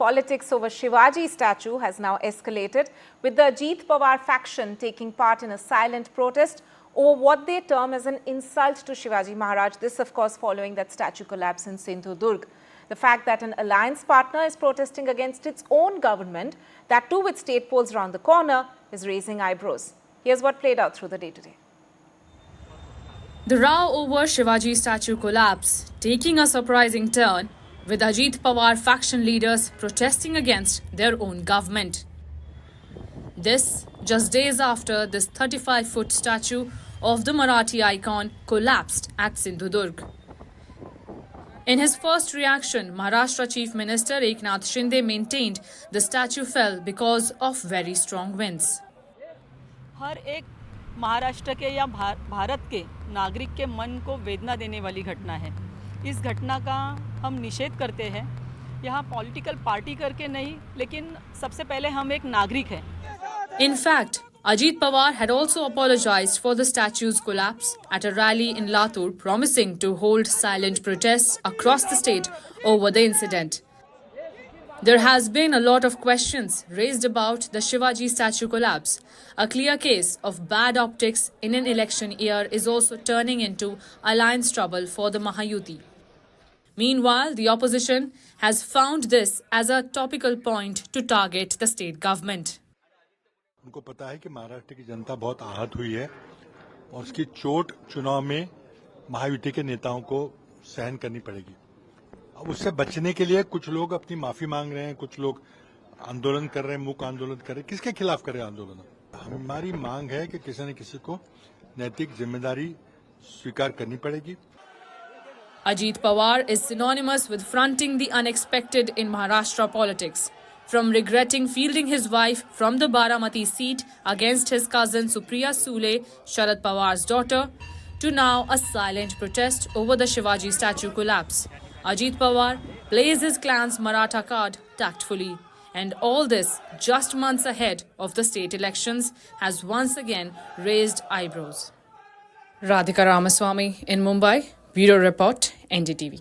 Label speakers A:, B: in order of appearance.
A: Politics over Shivaji statue has now escalated, with the Ajit Pawar faction taking part in a silent protest over what they term as an insult to Shivaji Maharaj. This, of course, following that statue collapse in Sindhudurg. The fact that an alliance partner is protesting against its own government, that too with state polls round the corner, is raising eyebrows. Here's what played out through the day today.
B: The row over Shivaji statue collapse taking a surprising turn, with Ajit Pawar faction leaders protesting against their own government. This just days after this 35-foot statue of the Marathi icon collapsed at Sindhudurg. In his first reaction, Maharashtra Chief Minister Eknath Shinde maintained the statue fell because of very strong winds.
C: हर एक महाराष्ट्र के या भारत के नागरिक के मन को वेदना देने वाली घटना है। इस घटना का हम निषेध करते हैं। यहाँ पॉलिटिकल पार्टी करके नहीं, लेकिन सबसे पहले हम एक नागरिक हैं।
B: In fact, Ajit Pawar had also apologized for the statue's collapse at a rally in Latur, promising to hold silent protests across the state over the incident. There has been a lot of questions raised about the Shivaji statue collapse. A clear case of bad optics in an election year is also turning into alliance trouble for the Mahayuti. Meanwhile, the opposition has found this as a topical point to target the state government.
D: उनको पता है कि महाराष्ट्र की जनता बहुत आहत हुई है और उसकी चोट चुनाव में महायुति के नेताओं को सहन करनी पड़ेगी। अब उससे बचने के लिए कुछ लोग अपनी माफी मांग रहे हैं, कुछ लोग आंदोलन कर रहे हैं, मूक आंदोलन कर रहे हैं। किसके खिलाफ कर रहे हैं आंदोलन? हमारी मांग है कि किसी न किसी को नैतिक जिम्मेदारी स्वीकार करनी पड़ेगी।
B: Ajit Pawar is synonymous with fronting the unexpected in Maharashtra politics. From regretting fielding his wife from the Baramati seat against his cousin Supriya Sule, Sharad Pawar's daughter, to now a silent protest over the Shivaji statue collapse. Ajit Pawar plays his clan's Maratha card tactfully. And all this just months ahead of the state elections has once again raised eyebrows. Radhika Ramaswamy in Mumbai, Bureau Report, NDTV.